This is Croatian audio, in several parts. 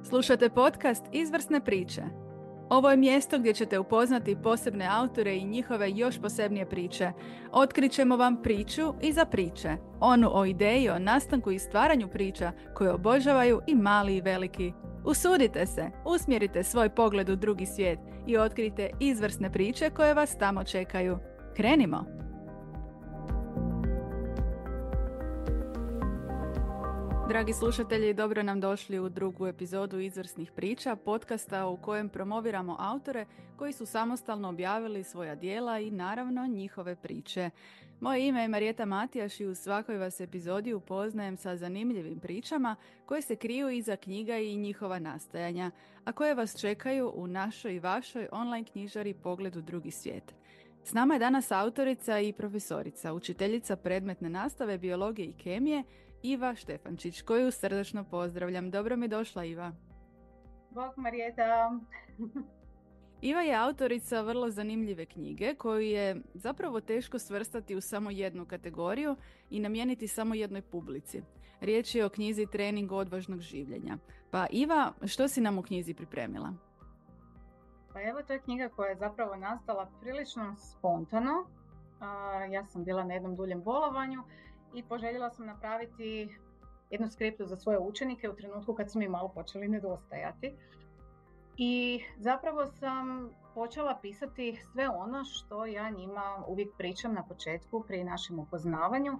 Slušate podcast Izvrsne priče. Ovo je mjesto gdje ćete upoznati posebne autore i njihove još posebnije priče. Otkrićemo vam priču iza priče, onu o ideji, o nastanku i stvaranju priča koje obožavaju i mali i veliki. Usudite se, usmjerite svoj pogled u drugi svijet i otkrite izvrsne priče koje vas tamo čekaju. Krenimo! Dragi slušatelji, dobro nam došli u drugu epizodu Izvrsnih priča, podcasta u kojem promoviramo autore koji su samostalno objavili svoja djela i naravno njihove priče. Moje ime je Marijeta Matijaš i u svakoj vas epizodi upoznajem sa zanimljivim pričama koje se kriju iza knjiga i njihova nastajanja, a koje vas čekaju u našoj i vašoj online knjižari Pogled u drugi svijet. S nama je danas autorica i profesorica, učiteljica predmetne nastave biologije i kemije, Iva Štefančić, koju srdačno pozdravljam. Dobro mi došla, Iva. Bog, Marijeta. Iva je autorica vrlo zanimljive knjige koju je zapravo teško svrstati u samo jednu kategoriju i namijeniti samo jednoj publici. Riječ je o knjizi Trening odvažnog življenja. Pa Iva, što si nam u knjizi pripremila? Pa evo, to je knjiga koja je zapravo nastala prilično spontano. Ja sam bila na jednom duljem bolovanju i poželjela sam napraviti jednu skriptu za svoje učenike u trenutku kad su mi malo počeli nedostajati. I zapravo sam počela pisati sve ono što ja njima uvijek pričam na početku pri našem upoznavanju,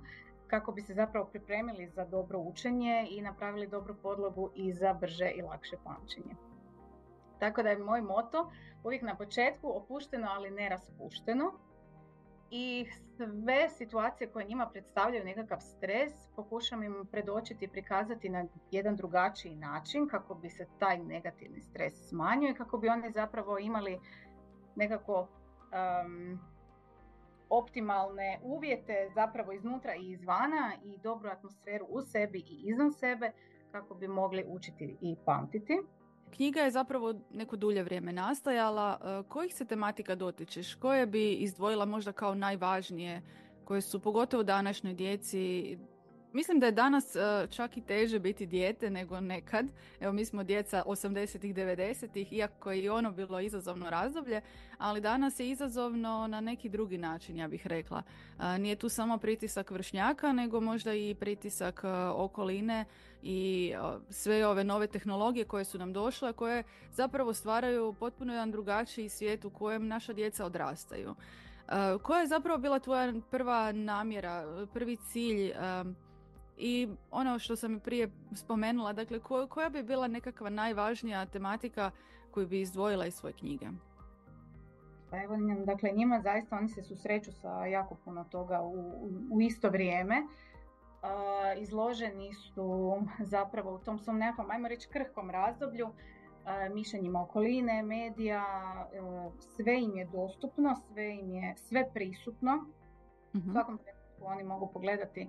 kako bi se zapravo pripremili za dobro učenje i napravili dobru podlogu i za brže i lakše pamćenje. Tako da je moj moto uvijek na početku opušteno, ali ne raspušteno. I sve situacije koje njima predstavljaju nekakav stres pokušam im predočiti i prikazati na jedan drugačiji način kako bi se taj negativni stres smanjio i kako bi oni zapravo imali nekako optimalne uvjete zapravo iznutra i izvana i dobru atmosferu u sebi i izvan sebe kako bi mogli učiti i pamtiti. Knjiga je zapravo neko dulje vrijeme nastajala. Kojih se tematika dotičeš? Koje bi izdvojila možda kao najvažnije, koje su pogotovo današnjoj djeci? Mislim da je danas čak i teže biti dijete nego nekad. Evo, mi smo djeca 80-ih, 90-ih, iako je i ono bilo izazovno razdoblje, ali danas je izazovno na neki drugi način, ja bih rekla. Nije tu samo pritisak vršnjaka, nego možda i pritisak okoline i sve ove nove tehnologije koje su nam došle, koje zapravo stvaraju potpuno jedan drugačiji svijet u kojem naša djeca odrastaju. Koja je zapravo bila tvoja prva namjera, prvi cilj i ono što sam i prije spomenula, dakle koja bi bila nekakva najvažnija tematika koju bi izdvojila iz svoje knjige? Pa evo, dakle njima zaista oni se susreću sa jako puno toga u isto vrijeme. Izloženi su zapravo u tom svom nekakvom, ajmo reći, krhkom razdoblju, mišljenjima okoline, medija, sve im je dostupno, sve prisutno. U svakom trenutku oni mogu pogledati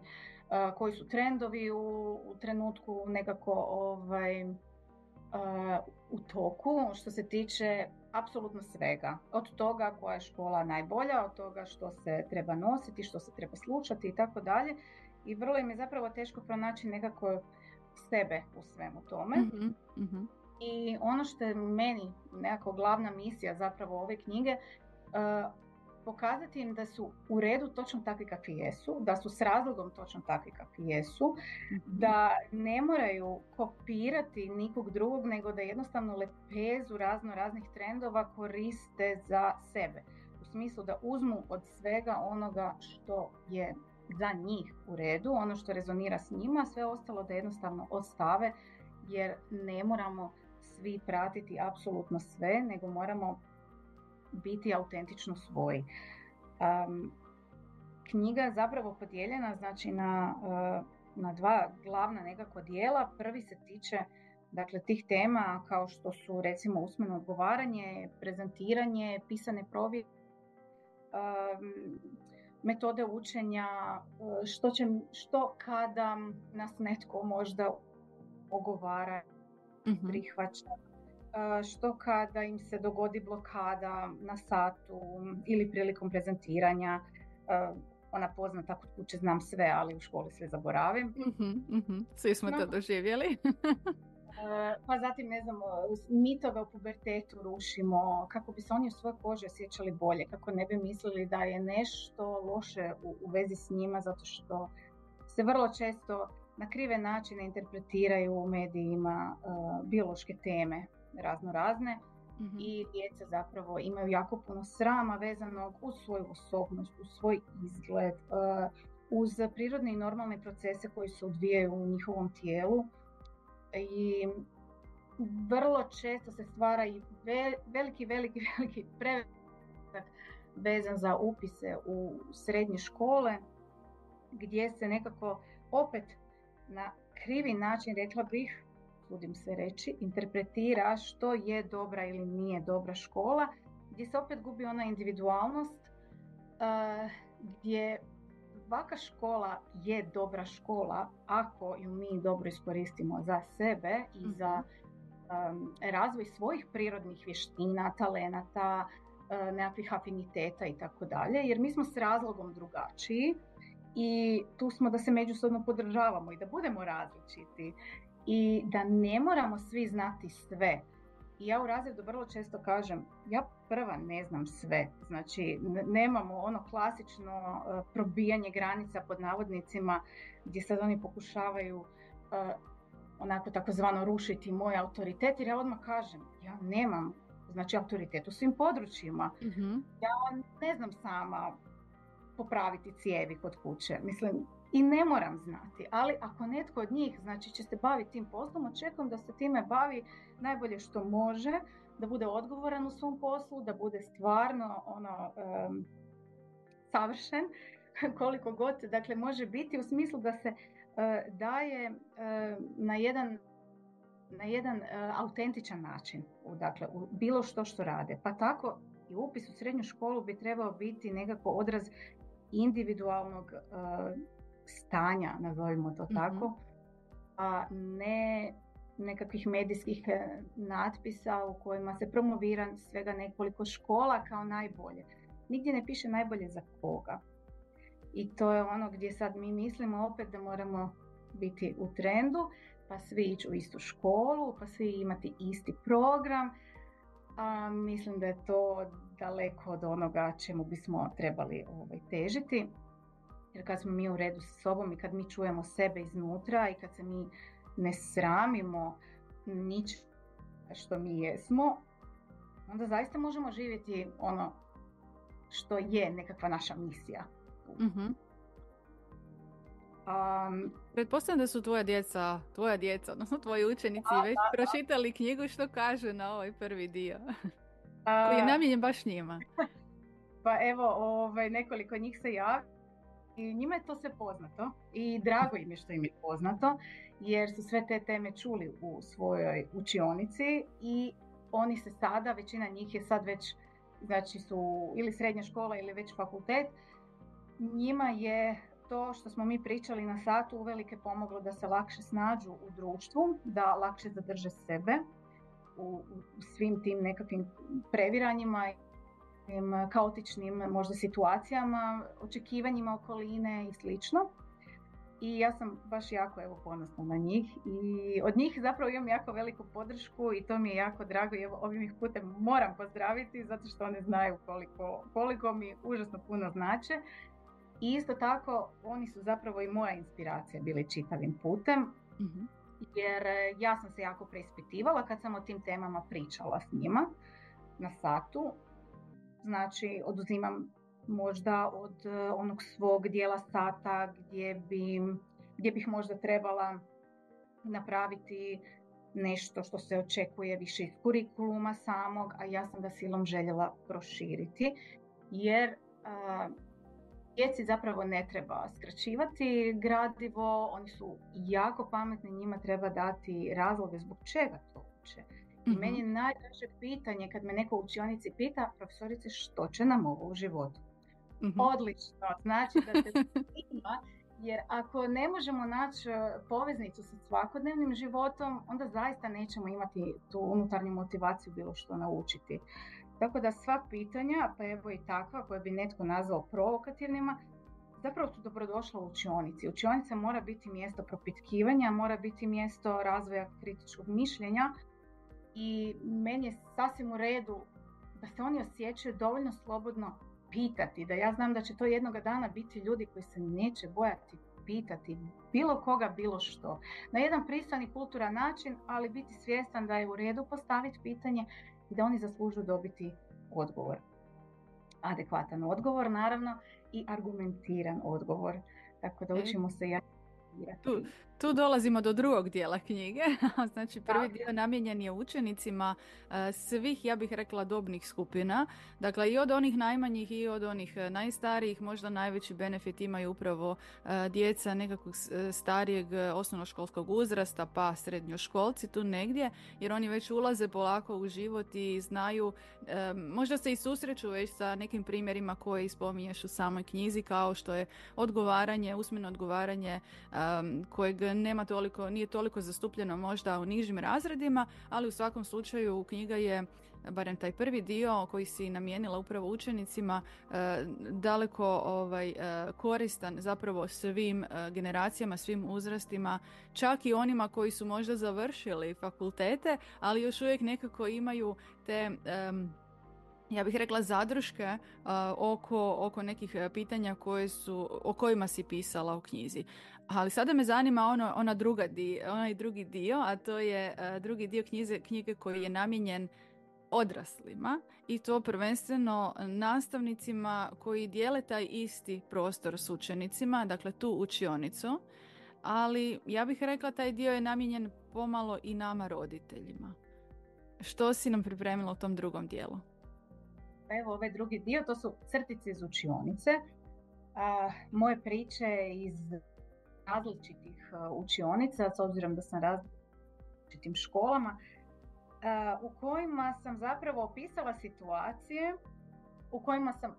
koji su trendovi u trenutku nekako u toku što se tiče apsolutno svega. Od toga koja je škola najbolja, od toga što se treba nositi, što se treba slušati i tako dalje. I vrlo im je zapravo teško pronaći nekako sebe u svemu tome. Mm-hmm. I ono što je meni nekako glavna misija zapravo ove knjige, pokazati im da su u redu točno takvi kakvi jesu, da su s razlogom točno takvi kakvi jesu, da ne moraju kopirati nikog drugog, nego da jednostavno lepezu raznih trendova koriste za sebe. U smislu da uzmu od svega onoga što je za njih u redu, ono što rezonira s njima, sve ostalo da jednostavno ostave, jer ne moramo svi pratiti apsolutno sve, nego moramo biti autentično svoji. Knjiga je zapravo podijeljena znači na dva glavna nekako dijela. Prvi se tiče dakle tih tema kao što su recimo usmeno odgovaranje, prezentiranje, pisane provjere, metode učenja, što kada nas netko možda ogovara, prihvaća, što kada im se dogodi blokada na satu ili prilikom prezentiranja, ona poznata kod kuće znam sve, ali u školi sve zaboravim. Svi smo to doživjeli. Pa zatim, ne znam, mitove o pubertetu rušimo, kako bi se oni u svojoj koži osjećali bolje, kako ne bi mislili da je nešto loše u vezi s njima, zato što se vrlo često na krive načine interpretiraju u medijima biološke teme razne i djeca zapravo imaju jako puno srama vezanog uz svoju osobnost, uz svoj izgled, uz prirodne i normalne procese koji se odvijaju u njihovom tijelu. I vrlo često se stvara i veliki pretisak vezan za upise u srednje škole, gdje se nekako opet na krivi način, rekla bih, sudim se reći, interpretira što je dobra ili nije dobra škola, gdje se opet gubi ona individualnost, gdje svaka škola je dobra škola ako ju mi dobro iskoristimo za sebe i za razvoj svojih prirodnih vještina, talenata, nekakvih afiniteta i tako dalje, jer mi smo s razlogom drugačiji i tu smo da se međusobno podržavamo i da budemo različiti i da ne moramo svi znati sve. I ja u razredu vrlo često kažem, ja prva ne znam sve, znači nemamo ono klasično probijanje granica pod navodnicima gdje sad oni pokušavaju onako takozvano rušiti moj autoritet, jer ja odmah kažem, ja nemam znači autoritet u svim područjima. Ja ne znam sama popraviti cijevi kod kuće, mislim, i ne moram znati, ali ako netko od njih znači će se baviti tim poslom, očekujem da se time bavi najbolje što može, da bude odgovoran u svom poslu, da bude stvarno savršen koliko god dakle može biti, u smislu da se daje na jedan autentičan način dakle, u bilo što rade. Pa tako i upis u srednju školu bi trebao biti nekako odraz individualnog stanja, nazovimo to tako, a ne nekakvih medijskih natpisa u kojima se promovira svega nekoliko škola kao najbolje. Nigdje ne piše najbolje za koga. I to je ono gdje sad mi mislimo opet da moramo biti u trendu, pa svi ići u istu školu, pa svi imati isti program. A mislim da je to daleko od onoga čemu bismo trebali težiti. Jer kad smo mi u redu sa sobom i kad mi čujemo sebe iznutra i kad se mi ne sramimo ničega što mi jesmo, onda zaista možemo živjeti ono što je nekakva naša misija. Pretpostavljam da su tvoja djeca, odnosno tvoji učenici već pročitali knjigu Što kaže na ovaj prvi dio, koji je namijenjen baš njima. Pa evo, nekoliko njih se javi i njima je to sve poznato i drago im je što im je poznato, jer su sve te teme čuli u svojoj učionici i oni se sada, većina njih je sad već, znači su ili srednja škola ili već fakultet, njima je to što smo mi pričali na satu uvelike pomoglo da se lakše snađu u društvu, da lakše zadrže sebe u svim tim nekakvim previranjima, kaotičnim možda situacijama, očekivanjima okoline i slično. I ja sam baš jako ponosna na njih i od njih zapravo imam jako veliku podršku i to mi je jako drago i ovim ih putem moram pozdraviti zato što one znaju koliko mi užasno puno znače. I isto tako oni su zapravo i moja inspiracija bili čitavim putem, jer ja sam se jako preispitivala kad sam o tim temama pričala s njima na satu. Znači oduzimam možda od onog svog dijela sata gdje bih možda trebala napraviti nešto što se očekuje više iz kurikuluma samog, a ja sam ga silom željela proširiti, jer djeci zapravo ne treba skraćivati gradivo, oni su jako pametni, njima treba dati razloge zbog čega to uče. I meni je najdraže pitanje kad me neko u učionici pita, profesorice, što će nam ovo u životu? Odlično, znači da se ima, jer ako ne možemo naći poveznicu sa svakodnevnim životom, onda zaista nećemo imati tu unutarnju motivaciju bilo što naučiti. Tako da sva pitanja, pa evo i takva koje bi netko nazvao provokativnima, zapravo su dobrodošla u učionici. Učionica mora biti mjesto propitkivanja, mora biti mjesto razvoja kritičkog mišljenja i meni je sasvim u redu da se oni osjećaju dovoljno slobodno pitati, da ja znam da će to jednoga dana biti ljudi koji se neće bojati pitati bilo koga, bilo što. Na jedan pristojan i kulturan način, ali biti svjestan da je u redu postaviti pitanje i da oni zaslužuju dobiti odgovor. Adekvatan odgovor, naravno, i argumentiran odgovor. Tako da učimo se Tu dolazimo do drugog dijela knjige. Znači prvi dio namijenjen je učenicima svih, ja bih rekla, dobnih skupina. Dakle, i od onih najmanjih i od onih najstarijih. Možda najveći benefit imaju upravo djeca nekakvog starijeg osnovnoškolskog uzrasta, pa srednjoškolci tu negdje, jer oni već ulaze polako u život i znaju, možda se i susreću već sa nekim primjerima koje spominješ u samoj knjizi, kao što je odgovaranje, usmeno odgovaranje, kojeg nije toliko zastupljeno možda u nižim razredima, ali u svakom slučaju knjiga je, barem taj prvi dio koji si namijenila upravo učenicima, daleko koristan zapravo svim generacijama, svim uzrastima, čak i onima koji su možda završili fakultete, ali još uvijek nekako imaju te ja bih rekla zadrške oko nekih pitanja o kojima si pisala u knjizi. Ali sada me zanima onaj drugi dio, a to je drugi dio knjige koji je namijenjen odraslima, i to prvenstveno nastavnicima koji dijele taj isti prostor s učenicima, dakle tu učionicu, ali ja bih rekla taj dio je namijenjen pomalo i nama roditeljima. Što si nam pripremila u tom drugom dijelu? Evo, ovaj drugi dio, to su crtice iz učionice. Moje priče iz različitih učionica, s obzirom da sam različitim školama, u kojima sam zapravo opisala situacije u kojima sam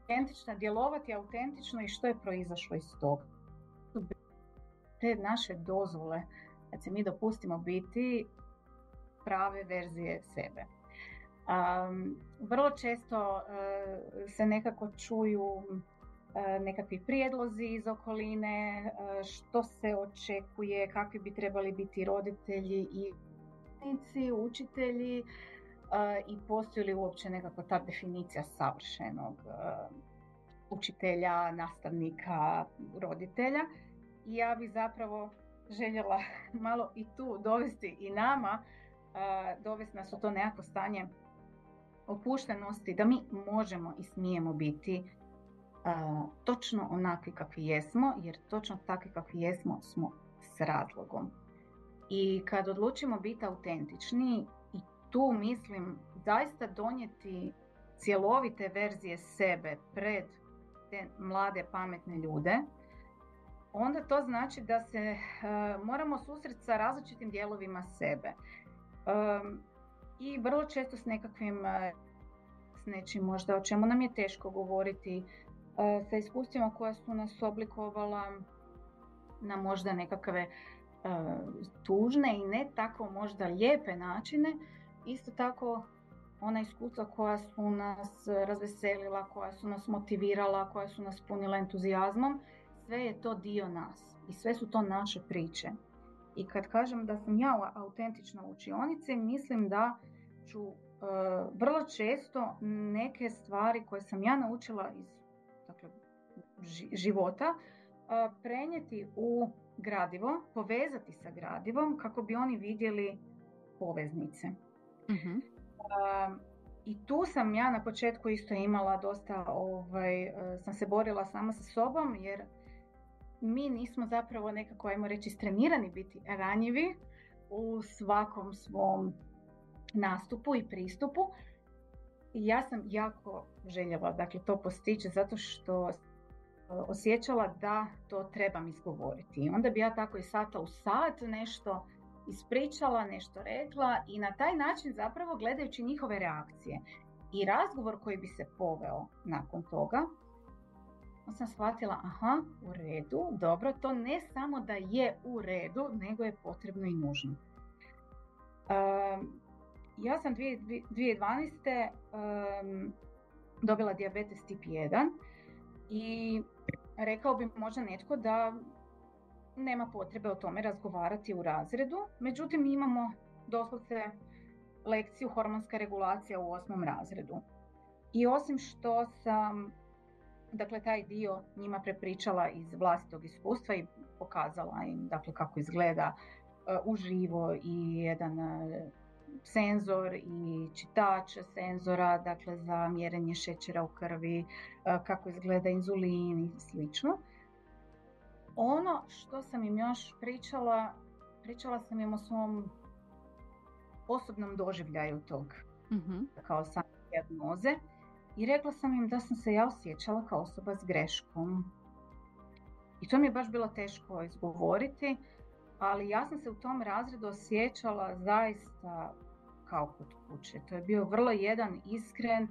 autentična, djelovati autentično i što je proizašlo iz toga. Te naše dozvole, kad se mi dopustimo biti prave verzije sebe. Vrlo često se nekako čuju nekakvi prijedlozi iz okoline, što se očekuje, kakvi bi trebali biti roditelji i učitelji, i postoji li uopće nekako ta definicija savršenog učitelja, nastavnika, roditelja. I ja bih zapravo željela malo i tu dovesti i nama, dovesti nas u to nekako stanje opuštenosti, da mi možemo i smijemo biti točno onakvi kakvi jesmo, jer točno takvi kakvi jesmo smo s razlogom. I kad odlučimo biti autentični, i tu mislim zaista donijeti cjelovite verzije sebe pred te mlade pametne ljude, onda to znači da se moramo susreti sa različitim dijelovima sebe. I vrlo često s nekakvim, s nečim možda o čemu nam je teško govoriti, sa iskustvima koja su nas oblikovala na možda nekakve tužne i ne tako možda lijepe načine. Isto tako ona iskustva koja su nas razveselila, koja su nas motivirala, koja su nas punila entuzijazmom, sve je to dio nas i sve su to naše priče. I kad kažem da sam ja autentična u učionici, mislim da ću vrlo često neke stvari koje sam ja naučila iz života prenijeti u gradivo, povezati sa gradivom kako bi oni vidjeli poveznice. Mm-hmm. I tu sam ja na početku isto imala dosta, sam se borila sama sa sobom, jer mi nismo zapravo nekako, ajmo reći, istrenirani biti ranjivi u svakom svom nastupu i pristupu. I ja sam jako željela, dakle, to postići zato što osjećala da to trebam izgovoriti. I onda bi ja tako iz sata u sat nešto ispričala, nešto rekla i na taj način zapravo gledajući njihove reakcije i razgovor koji bi se poveo nakon toga, sam shvatila, aha, u redu, dobro, to ne samo da je u redu, nego je potrebno i nužno. Ja sam 2012. Dobila dijabetes tip 1 I rekao bi možda netko da nema potrebe o tome razgovarati u razredu, međutim mi imamo doslovce lekciju hormonska regulacija u 8. razredu. I osim što sam dakle taj dio njima prepričala iz vlastitog iskustva i pokazala im dakle kako izgleda uživo i jedan senzor i čitač senzora, dakle za mjerenje šećera u krvi, kako izgleda inzulin i slično. Ono što sam im još pričala sam im o svom osobnom doživljaju tog kao same dijagnoze i rekla sam im da sam se ja osjećala kao osoba s greškom. I to mi je baš bilo teško izgovoriti, ali ja sam se u tom razredu osjećala zaista kao kod kuće. To je bio vrlo jedan iskren,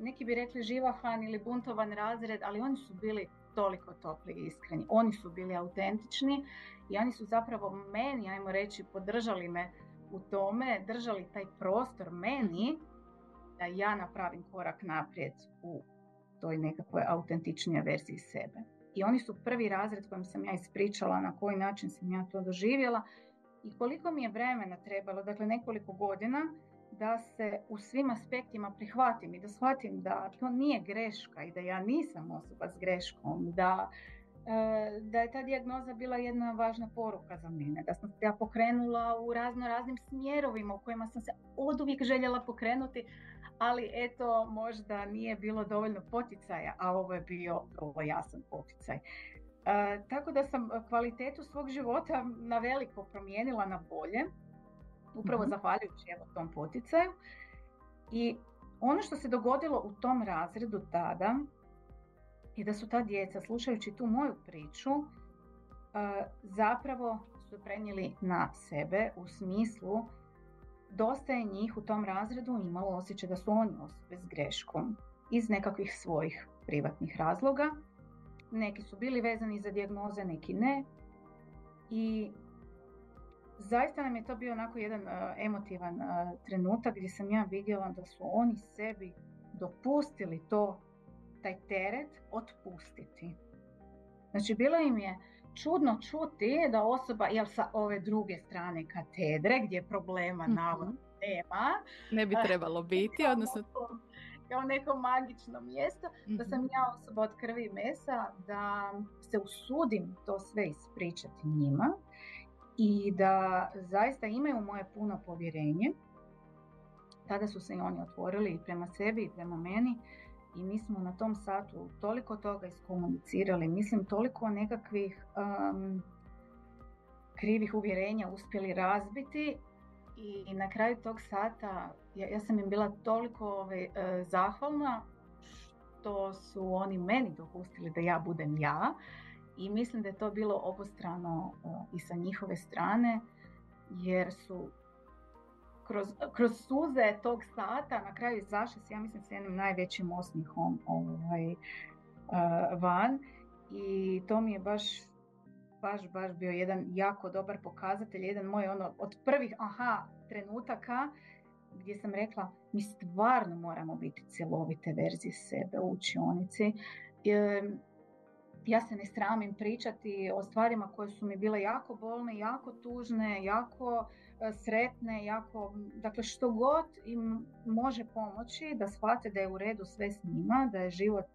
neki bi rekli živahan ili buntovan razred, ali oni su bili toliko topli i iskreni. Oni su bili autentični i oni su zapravo meni, ajmo reći, podržali me u tome, držali taj prostor meni da ja napravim korak naprijed u toj nekakvoj autentičnijoj verziji sebe. I oni su prvi razred kojem sam ja ispričala na koji način sam ja to doživjela i koliko mi je vremena trebalo, dakle nekoliko godina, da se u svim aspektima prihvatim i da shvatim da to nije greška i da ja nisam osoba s greškom, da je ta dijagnoza bila jedna važna poruka za mene, da sam se ja pokrenula u raznim smjerovima u kojima sam se oduvijek željela pokrenuti, ali eto možda nije bilo dovoljno poticaja, a ovo je bio vrlo jasan poticaj. Tako da sam kvalitetu svog života na veliko promijenila na bolje, upravo zahvaljujući tom poticaju. I ono što se dogodilo u tom razredu tada i da su ta djeca, slušajući tu moju priču, zapravo su prenijeli na sebe u smislu dosta je njih u tom razredu imalo osjećaj da su oni osobe s greškom iz nekakvih svojih privatnih razloga. Neki su bili vezani za dijagnoze, neki ne. I zaista nam je to bio onako jedan emotivan trenutak gdje sam ja vidjela da su oni sebi dopustili taj teret otpustiti. Znači bilo im je čudno čuti da osoba, jel sa ove druge strane katedre gdje problema navodno nema, ne bi trebalo biti, odnosno kao neko magično mjesto, da sam ja osoba od krvi i mesa, da se usudim to sve ispričati njima i da zaista imaju moje puno povjerenje. Tada su se i oni otvorili i prema sebi i prema meni i mi smo na tom satu toliko toga iskomunicirali, mislim toliko nekakvih krivih uvjerenja uspjeli razbiti i na kraju tog sata ja sam im bila toliko zahvalna što su oni meni dopustili da ja budem ja i mislim da je to bilo obostrano i sa njihove strane jer su kroz suze tog sata na kraju izašli ja mislim s jednim najvećim osmijehom van i to mi je baš bio jedan jako dobar pokazatelj, jedan moj od prvih trenutaka gdje sam rekla mi stvarno moramo biti cjelovite verzije sebe u učionici. Ja se ne sramim pričati o stvarima koje su mi bile jako bolne, jako tužne, jako sretne, dakle što god im može pomoći da shvate da je u redu sve s njima, da je život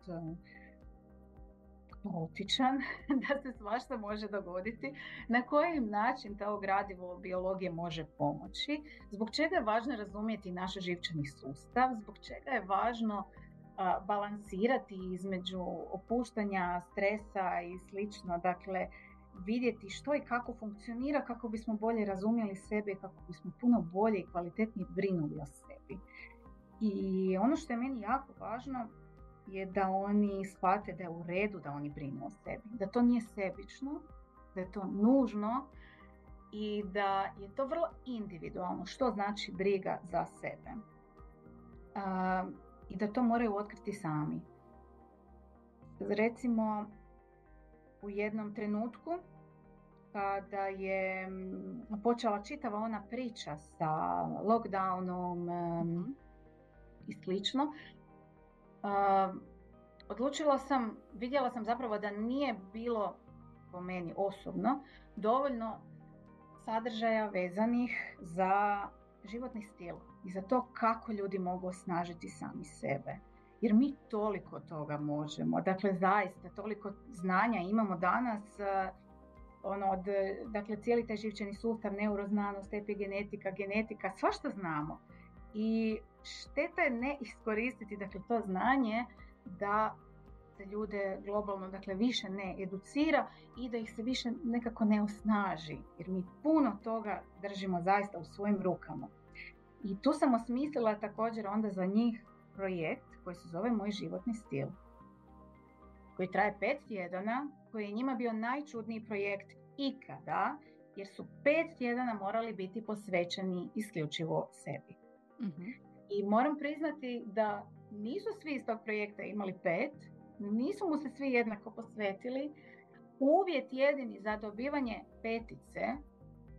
kaotičan, da se svašta može dogoditi, na koji način to gradivo biologije može pomoći, zbog čega je važno razumjeti naš živčani sustav, zbog čega je važno balansirati između opuštanja, stresa i slično, dakle vidjeti što i kako funkcionira kako bismo bolje razumjeli sebe i kako bismo puno bolje i kvalitetnije brinuli o sebi. I ono što je meni jako važno je da oni shvate da je u redu da oni brinu o sebi, da to nije sebično, da je to nužno i da je to vrlo individualno što znači briga za sebe. I da to moraju otkriti sami. Recimo, u jednom trenutku kada je počela čitava ona priča sa lockdownom i slično, vidjela sam zapravo da nije bilo, po meni osobno, dovoljno sadržaja vezanih za životni stil i za to kako ljudi mogu osnažiti sami sebe. Jer mi toliko toga možemo, dakle zaista toliko znanja imamo danas, dakle cijeli taj živčani sustav, neuroznanost, epigenetika, genetika, svašta znamo. I šteta je ne iskoristiti dakle to znanje da se ljude globalno dakle više ne educira i da ih se više nekako ne osnaži, jer mi puno toga držimo zaista u svojim rukama. I tu sam osmislila također onda za njih projekt koji se zove Moj životni stil, koji traje 5 tjedana, koji je njima bio najčudniji projekt ikada, jer su 5 tjedana morali biti posvećeni isključivo sebi. Mm-hmm. I moram priznati da nisu svi iz tog projekta imali 5, nisu mu se svi jednako posvetili. Uvjet jedini za dobivanje 5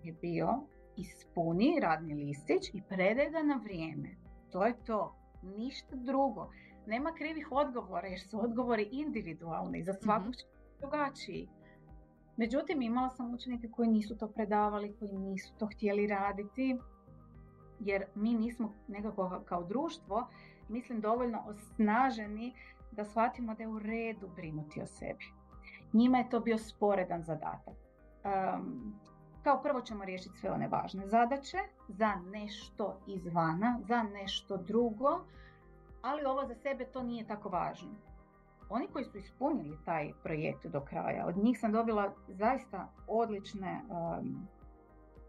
je bio ispuni radni listić i predaj ga na vrijeme. To je to, ništa drugo. Nema krivih odgovora jer su odgovori individualni, za svakog drugačiji. Međutim, imala sam učenike koji nisu to predavali, koji nisu to htjeli raditi, jer mi nismo nekako kao društvo, mislim, dovoljno osnaženi da shvatimo da je u redu brinuti o sebi. Njima je to bio sporedan zadatak. Kao prvo ćemo riješiti sve one važne zadaće za nešto izvana, za nešto drugo, ali ovo za sebe to nije tako važno. Oni koji su ispunili taj projekt do kraja, od njih sam dobila zaista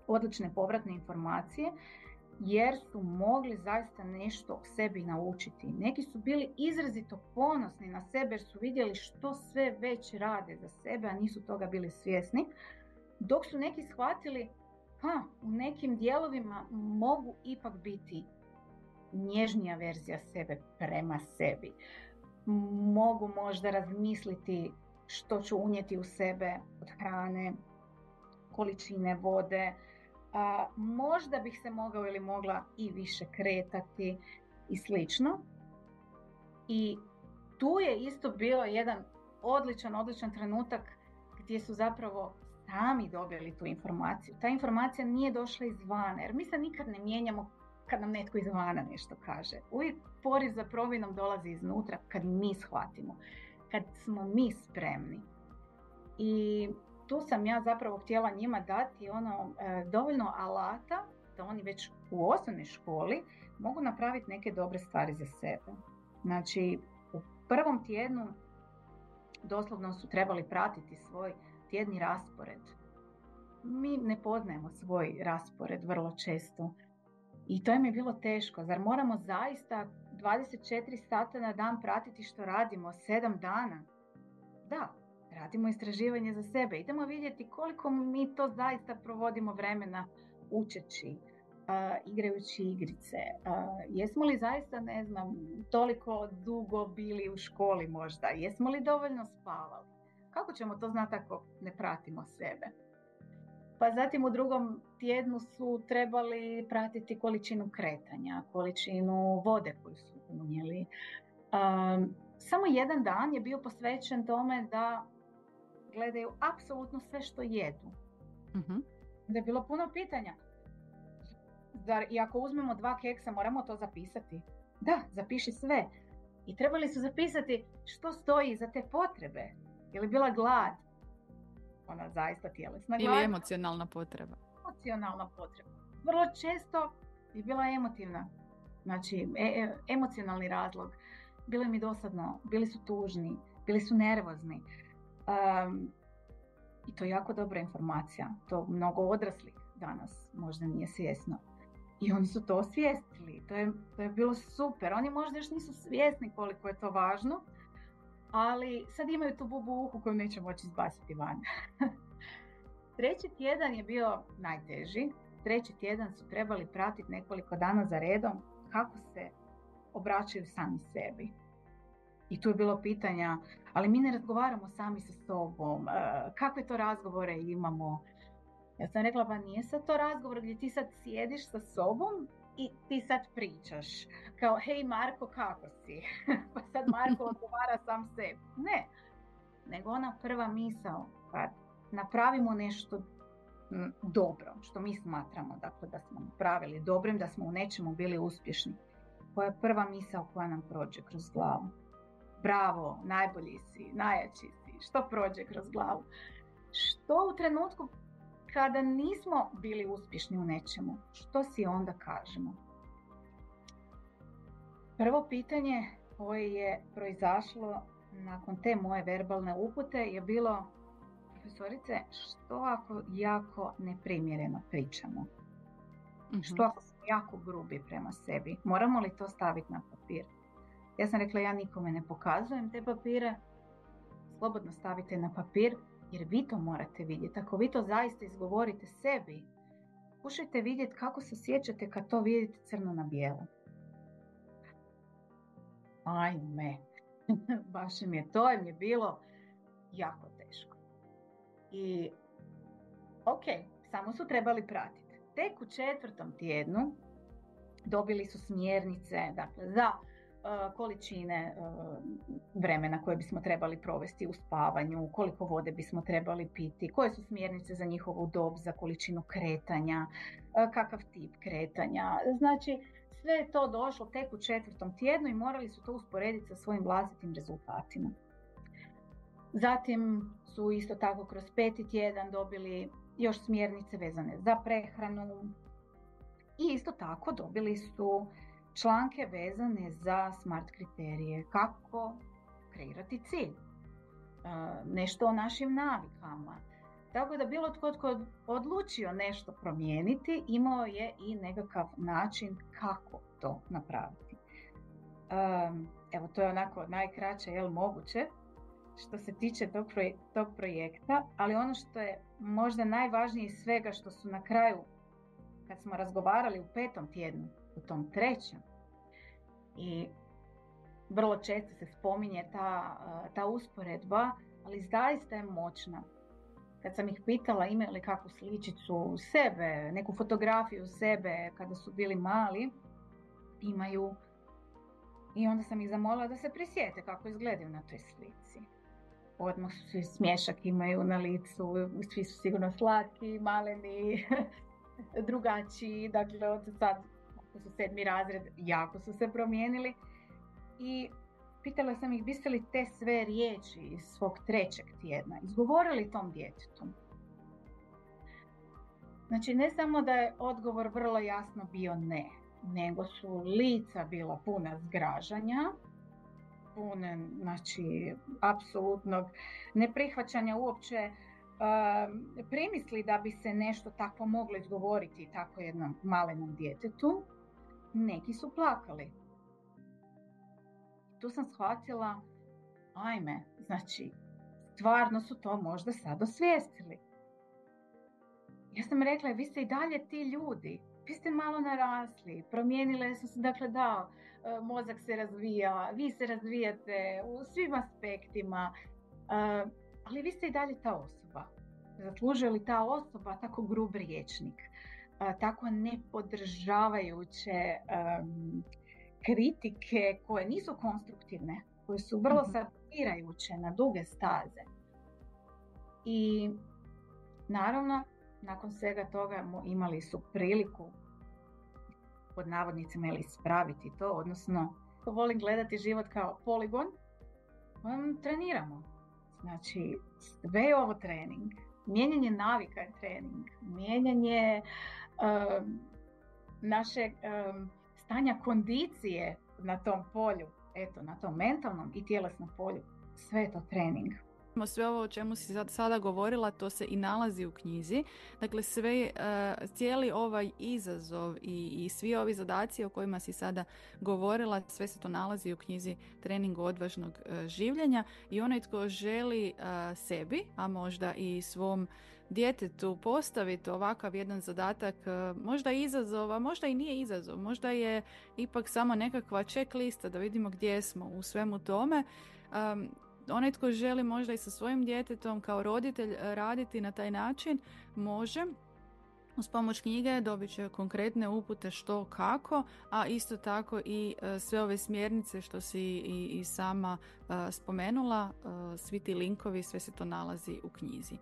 odlične povratne informacije, jer su mogli zaista nešto o sebi naučiti. Neki su bili izrazito ponosni na sebe jer su vidjeli što sve već rade za sebe, a nisu toga bili svjesni. Dok su neki shvatili, u nekim dijelovima mogu ipak biti nježnija verzija sebe prema sebi. Mogu možda razmisliti što ću unijeti u sebe od hrane, količine vode, možda bih se mogao ili mogla i više kretati i slično. I tu je isto bilo jedan odličan trenutak gdje su zapravo sami dobili tu informaciju. Ta informacija nije došla izvana, jer mi se nikad ne mijenjamo kad nam netko izvana nešto kaže. Uvijek poriv za promjenom dolazi iznutra kad mi shvatimo, kad smo mi spremni. I tu sam ja zapravo htjela njima dati dovoljno alata da oni već u osnovnoj školi mogu napraviti neke dobre stvari za sebe. Znači, u prvom tjednu doslovno su trebali pratiti svoj tjedni raspored. Mi ne poznajemo svoj raspored vrlo često i to im je bilo teško. Zar moramo zaista 24 sata na dan pratiti što radimo 7 dana? Da, radimo istraživanje za sebe. Idemo vidjeti koliko mi to zaista provodimo vremena učeći, igrajući igrice. Jesmo li zaista, ne znam, toliko dugo bili u školi možda? Jesmo li dovoljno spavali? Kako ćemo to znati ako ne pratimo sebe? Pa zatim u drugom tjednu su trebali pratiti količinu kretanja, količinu vode koju su unijeli. Samo jedan dan je bio posvećen tome da gledaju apsolutno sve što jedu. Mm-hmm. Da je bilo puno pitanja. Zar i ako uzmemo 2 keksa moramo to zapisati? Da, zapiši sve. I trebali su zapisati što stoji iza te potrebe. Je li bila glad? Ona zaista tjelesna glad. Ili emocionalna potreba. Emocionalna potreba. Vrlo često je bila emotivna. Znači, emocionalni razlog. Bilo im je dosadno, bili su tužni, bili su nervozni. I to je jako dobra informacija. To mnogo odraslih danas možda nije svjesno. I oni su to osvijestili. To je bilo super. Oni možda još nisu svjesni koliko je to važno, ali sad imaju tu bubu u uhu koju neće moći izbaciti van. 3. tjedan je bio najteži. 3. tjedan su trebali pratiti nekoliko dana za redom kako se obraćaju sami sebi. I tu je bilo pitanja, ali mi ne razgovaramo sami sa sobom, kakve to razgovore imamo. Ja sam rekla, pa nije sad to razgovor gdje ti sad sjediš sa sobom i ti sad pričaš. Kao, hej Marko, kako si? Pa sad Marko odgovara sam sebi. Ne, nego ona prva misao, kad napravimo nešto dobro, što mi smatramo dakle, da smo napravili dobrim, da smo u nečemu bili uspješni. Koja je prva misao koja nam prođe kroz glavu? Bravo, najbolji si, najjači si. Što prođe kroz glavu? Što u trenutku kada nismo bili uspješni u nečemu, što si onda kažemo? Prvo pitanje koje je proizašlo nakon te moje verbalne upute je bilo: profesorice, što ako jako neprimjereno pričamo? Mm-hmm. Što ako smo jako grubi prema sebi? Moramo li to staviti na papir? Ja sam rekla, ja nikome ne pokazujem te papire, slobodno stavite na papir, jer vi to morate vidjeti. Ako vi to zaista izgovorite sebi, pokušajte vidjeti kako se sjećate kad to vidite crno na bijelo. Ajme, baš im je bilo jako teško. I ok, samo su trebali pratiti. Tek u 4. tjednu dobili su smjernice, dakle, za količine vremena koje bismo trebali provesti u spavanju, koliko vode bismo trebali piti, koje su smjernice za njihovu dob, za količinu kretanja, kakav tip kretanja. Znači, sve je to došlo tek u 4. tjednu i morali su to usporediti sa svojim vlastitim rezultatima. Zatim su isto tako kroz 5. tjedan dobili još smjernice vezane za prehranu i isto tako dobili su članke vezane za SMART kriterije, kako kreirati cilj, nešto o našim navikama. Tako da bilo tko odlučio nešto promijeniti, imao je i nekakav način kako to napraviti. Evo, to je onako najkraće moguće što se tiče tog projekta, ali ono što je možda najvažnije iz svega, što su na kraju, kad smo razgovarali u 5. tjednu, u tom 3. i vrlo često se spominje ta usporedba, ali zaista je moćna. Kad sam ih pitala imaju li kakvu sličicu sebe, neku fotografiju sebe kada su bili mali, imaju. I onda sam ih zamolila da se prisjete kako izgledaju na toj slici. Odmah svi smješak imaju na licu, svi su sigurno slatki, maleni, drugačiji. Dakle, od sad, ako su 7. razred, jako su se promijenili. I pitala sam ih, biste li te sve riječi iz svog 3. tjedna izgovorili tom djetetu? Znači, ne samo da je odgovor vrlo jasno bio ne, nego su lica bila puna zgražanja, pune, znači, apsolutnog neprihvaćanja uopće primisli da bi se nešto tako moglo izgovoriti tako jednom malenom djetetu. Neki su plakali. Tu sam shvatila, ajme, znači, stvarno su to možda sad osvijestili. Ja sam rekla, vi ste i dalje ti ljudi, vi ste malo narasli, promijenile su se, dakle da, mozak se razvija, vi se razvijate u svim aspektima, ali vi ste i dalje ta osoba. Zaslužuje li ta osoba tako grub rječnik, tako nepodržavajuće kritike koje nisu konstruktivne, koje su vrlo sabotirajuće na duge staze. I naravno, nakon svega toga imali su priliku, pod navodnicima, ispraviti to, odnosno volim gledati život kao poligon, treniramo. Znači, sve je ovo trening. Mijenjanje navika je trening. Mijenjanje našeg stanja kondicije na tom polju, eto, na tom mentalnom i tjelesnom polju, sve je to trening. Sve ovo o čemu si sada govorila, to se i nalazi u knjizi. Dakle, cijeli ovaj izazov i svi ovi zadaci o kojima si sada govorila, sve se to nalazi u knjizi Trening odvažnog življenja. I onaj tko želi sebi, a možda i svom djetetu postaviti ovakav jedan zadatak, možda izazov, a možda i nije izazov, možda je ipak samo nekakva checklista da vidimo gdje smo u svemu tome. Onaj tko želi možda i sa svojim djetetom kao roditelj raditi na taj način može, Uz pomoć knjige dobit će konkretne upute što, kako, a isto tako i sve ove smjernice što si i sama spomenula, svi ti linkovi, sve se to nalazi u knjizi.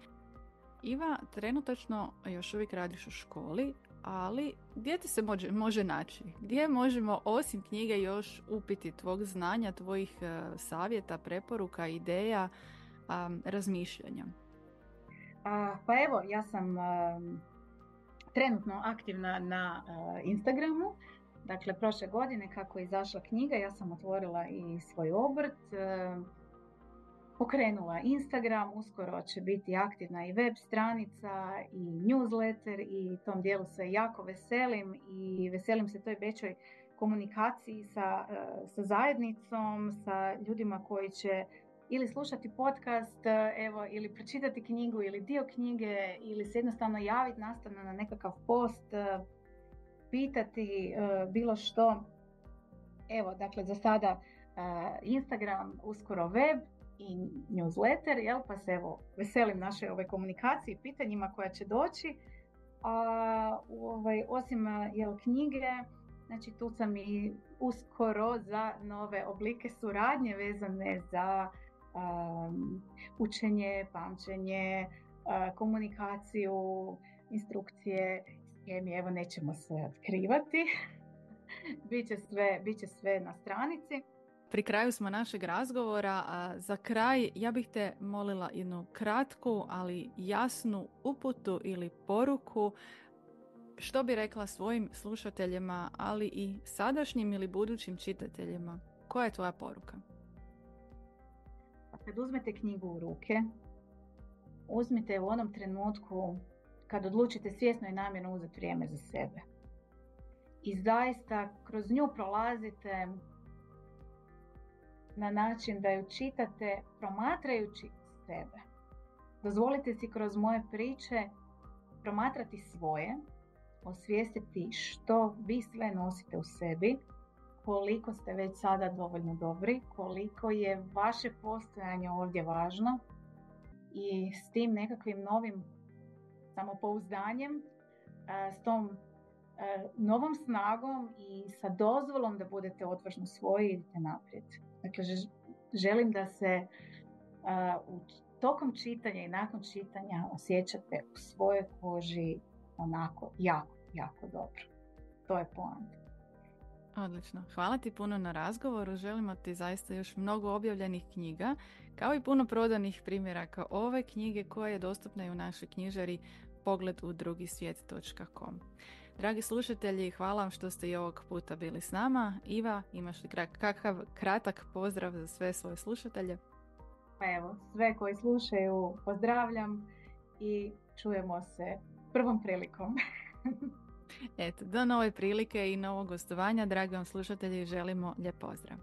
Iva, trenutačno još uvijek radiš u školi, ali gdje ti se može naći? Gdje možemo osim knjige još upiti tvog znanja, tvojih savjeta, preporuka, ideja, razmišljanja? Pa evo, ja sam trenutno aktivna na Instagramu. Dakle, prošle godine kako je izašla knjiga, ja sam otvorila i svoj obrt, pokrenula Instagram, uskoro će biti aktivna i web stranica i newsletter i tom dijelu se jako veselim i veselim se toj većoj komunikaciji sa zajednicom, sa ljudima koji će ili slušati podcast, evo, ili pročitati knjigu ili dio knjige ili se jednostavno javiti nastavno na nekakav post, pitati bilo što. Evo, dakle, za sada Instagram, uskoro web i newsletter, jel, pa se evo veselim naše ove komunikaciji, pitanjima koja će doći. Osim knjige, znači tu sam i uskoro za nove oblike suradnje vezane za učenje, pamćenje, komunikaciju, instrukcije, schemi, evo nećemo se otkrivati. Biće sve na stranici. Pri kraju smo našeg razgovora, a za kraj ja bih te molila jednu kratku, ali jasnu uputu ili poruku. Što bi rekla svojim slušateljima, ali i sadašnjim ili budućim čitateljima? Koja je tvoja poruka? Kad uzmete knjigu u ruke, uzmite u onom trenutku kad odlučite svjesno i namjerno uzeti vrijeme za sebe. I zaista kroz nju prolazite na način da ju čitate promatrajući sebe. Dozvolite si kroz moje priče promatrati svoje, osvijestiti što vi sve nosite u sebi, koliko ste već sada dovoljno dobri, koliko je vaše postojanje ovdje važno i s tim nekakvim novim samopouzdanjem, s tom novom snagom i sa dozvolom da budete odvažno svoji i idete naprijed. Dakle, želim da se tokom čitanja i nakon čitanja osjećate u svojoj koži onako jako, jako dobro. To je poanta. Odlično. Hvala ti puno na razgovoru. Želimo ti zaista još mnogo objavljenih knjiga, kao i puno prodanih primjeraka ove knjige koja je dostupna i u našoj knjižari pogledudrugisvijet.com. Dragi slušatelji, hvala vam što ste i ovog puta bili s nama. Iva, imaš li kakav kratak pozdrav za sve svoje slušatelje? Pa evo, sve koji slušaju pozdravljam i čujemo se prvom prilikom. Eto, do nove prilike i novog gostovanja, dragi vam slušatelji, želimo lijep pozdrav.